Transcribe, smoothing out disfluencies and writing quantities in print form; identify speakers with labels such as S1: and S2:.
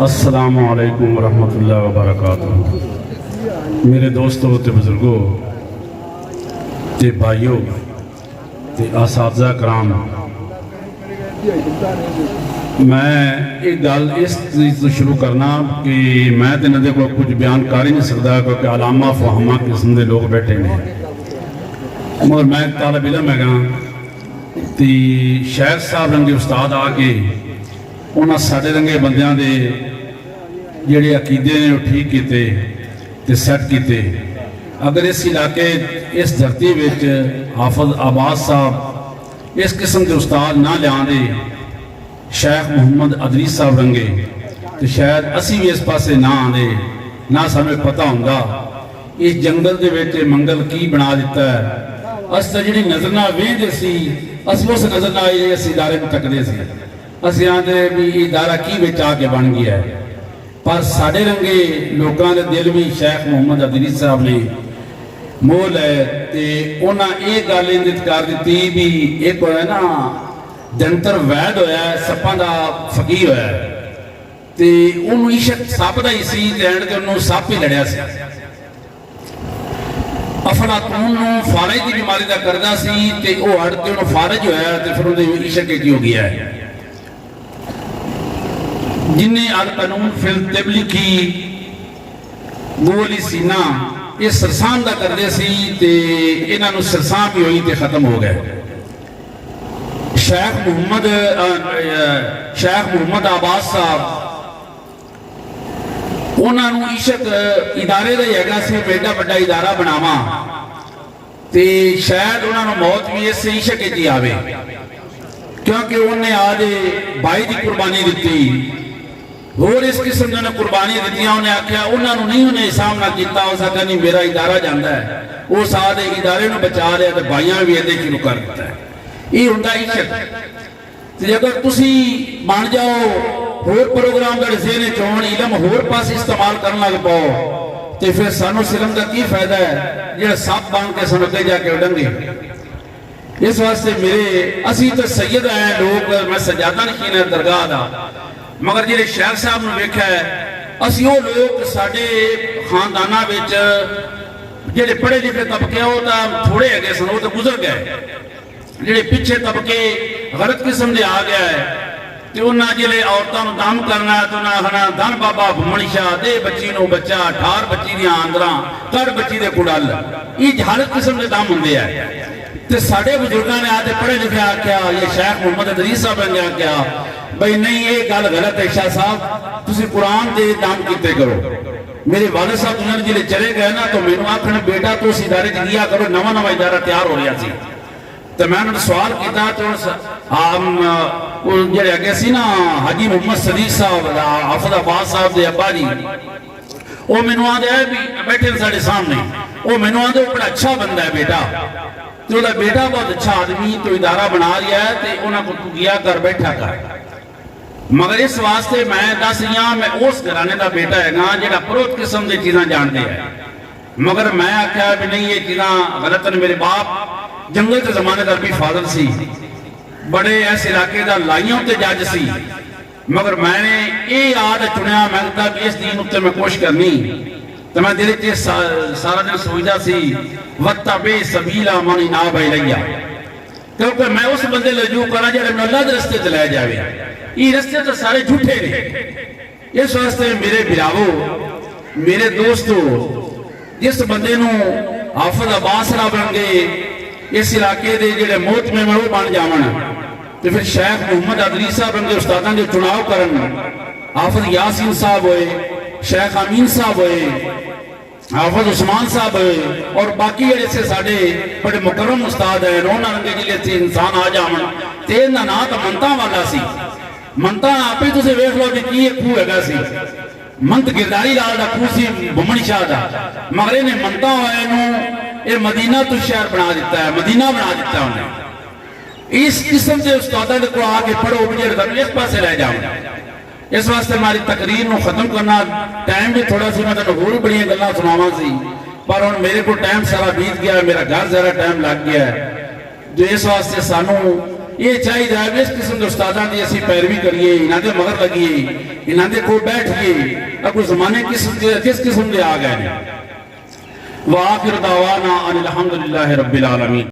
S1: अस्सलामु अलैकुम वरहमतुल्लाहि वबरकातुहू। मेरे दोस्तों ते बुजुर्गों ते भाइयों ते असातिज़ा कराम, मैं एक गल इस चीज़ तो शुरू करना कि मैं तो इन्होंने को कुछ बयान कर ही नहीं सकता क्योंकि अलामा फहामा किस्म के लोग बैठे हैं, मगर मैं तालब इलम है तो शेख साहब रंगे उस्ताद आके उन्होंने साढ़े रंगे बंदियां दे जेड़े अकीदे ने ठीक किए ते सैट किए। अगर इस इलाके इस धरती विच हाफिज अब्बास साहब इस किस्म के उस्ताद ना लियादे शेख मुहम्मद अदरीस साहब रंगे तो शायद असी भी इस पासे ना आते, ना सानू पता होंदा इस जंगल दे विच मंगल की बना दिता है। अस तो जी नजर ना वेंदे सी, अस उस नजर ना इस इदारे में तकते सी, असीं आंदे भी इदारा की विच आके बन गया है। पर साढ़े रंगे लोगों के दिल भी शेख मुहम्मद अदरीस साहब ने मोल है तो उन्हें ये गल इंदित कर दी भी एक होया ना जंतर वैद होया सप्पां दा फकीर होया ते उन्होंने इशक सप का ही सी ते एंड ते उन्होंने सप ही लड़िया सी। अफलातून नूं फारज की बीमारी का करदा सी ते वो हट के उन्होंने फारज होया ते फिर उहदे इशक की हो गया है। जिन्हें अल कानून फिल तिब लिखी गोली सीना ये सरसान का करते सी ते इन्हां नूं सरसान भी हुई ते खत्म हो गए। शेख मुहम्मद अब्बास साहब उन्होंने इशक इदारे का ही है सी एडा बड़ा इदारा बनावा ते शायद उन्होंने मौत भी इस इशक ही आवे क्योंकि उन्हें आज भाई की कुर्बानी दी होर इस किस्म ने कुर्बानी दी। उन्हें आख्या उन्होंने नहीं उन्हें सामना किया, हो सकता नहीं मेरा इदारा जाता है वो सारे इदारे में बचा लिया तो भाइयों भी ये शुरू कर दिता है। ये होंदा इशक। अगर तुसी बन जाओ होर प्रोग्राम का ज़हन चोन इलम होर पास इस्तेमाल करने लग पाओ तो फिर सानू सिलम का की फायदा है जो सप बन के सन अगे जाके उड़ेंगे। इस वास्ते मेरे असी तो सैयद है लोग, मैं सजादा नशीन है दरगाह का, मगर जो शेख साहब ने वेख्या है असी वो लोग साडे खानदाना विच जेडे पढ़े लिखे तबके वो तो थोड़े है सन, वो तो गुजर गए। जेडे पिछे तबके गलत किस्म के आ गया है तो उन्हें जिले औरतों को दम करना है तो उन्हें आखना धन बाबा घुमन शाह दे बच्ची को बच्चा ठार बच्ची दी आंदरा कर बच्ची दे कुड़ल, ये हर किस्म के दम होंगे है। तो साढ़े बुजुर्गों ने आते पढ़े लिखे आख्या ये शेख मुहम्मद अदरीस साहब ने आख्या भाई नहीं ये गल गलत है शाह साहब तुसी कुरान दे दम किते करो। मेरे वाले साहब दुनिया जिले चले गए ना तो मैनू आखन बेटा तू उस इदारे च लिया करो, नवा नवा इदारा तैयार हो रहा सी तो मैं उन्होंने सवाल किया तो जो अगे सी ना हाजी मुहम्मद सदीक साहब हाफिज अब्बास साहब के अब्बा जी वो मैनू आदे भी बैठे साढ़े सामने, वो मैनू आदे बड़ा अच्छा बंदा है बेटा तो बेटा बहुत अच्छा आदमी तो इदारा बना रहा है तो उन्होंने को तू गया कर बैठा कर। मगर इस वास्ते मैं दस रहा मैं उस घराने का बेटा है ना जो पुरोत किस्म की चीज़ा जानते हैं, मगर मैं आख्या भी नहीं ये चीज़ा गलत है। मेरे बाप जंगल के जमाने का भी फादर सी, बड़े इस इलाके का लाइयों के जज सी, मगर मैंने ये याद चुनिया मैं कि इस दीन उत्ते मैं कोशिश करनी तो मैं दिल च सारा दिन सोचता सी वत्ता बे सबीला मनी ना भाई लिया क्योंकि मैं उस बंदे लजू करा जो मैं अल्लाह के रस्ते च लै जाए। ये रस्ते तो सारे झूठे ने। इस वास्ते मेरे बिरावो मेरे दोस्तों जिस बंदे नूं हाफिज अब्बास साहब बन इस इलाके के जोड़े मोहतमे वो बन जावन तो फिर शेख मुहम्मद अदरीस साहब बन उस्तादां के चुनाव करन, हाफिज यासीन साहब होए, शेख अमीन साहब होए, हाफिज उस्मान साहब होए और बाकी जैसे साढ़े बड़े मुकर्रम उस्ताद हैं उन्होंने जिले से इंसान आ जावन तो इन्होंने ना तो मनता वाला सी, मनता आप ही तुम वेख लो कि की खूह है सी, मंत गिरदारी लाल का खूह सी घुमन शाह का, मगर इन्हें मनता होए ये मदीना तो शहर बना दिता है, मदीना बना दिता उन्हें। इस किस्म के उस्तादों को आके पढ़ो भी इस पास रह जाओ। इस वास्ते हमारी तकरीर को खत्म करना टाइम भी थोड़ा सी मैं तेन होर बड़िया गल्लां सुनावां सी पर हुण मेरे को टाइम सारा बीत गया, मेरा घर सारा टाइम लग गया है जो इस वास्ते सानू ये चाहिए भी इस किस्म के उस्तादां दी असीं पैरवी करिए, इन्हां दे मगर लगिए, इन्हां दे कोल बैठिए। अगो जमाने किस किस्म दे आ गए ने। व आखिर दावाना अनिल हम्दुलिल्लाहि रब्बिल आलमीन।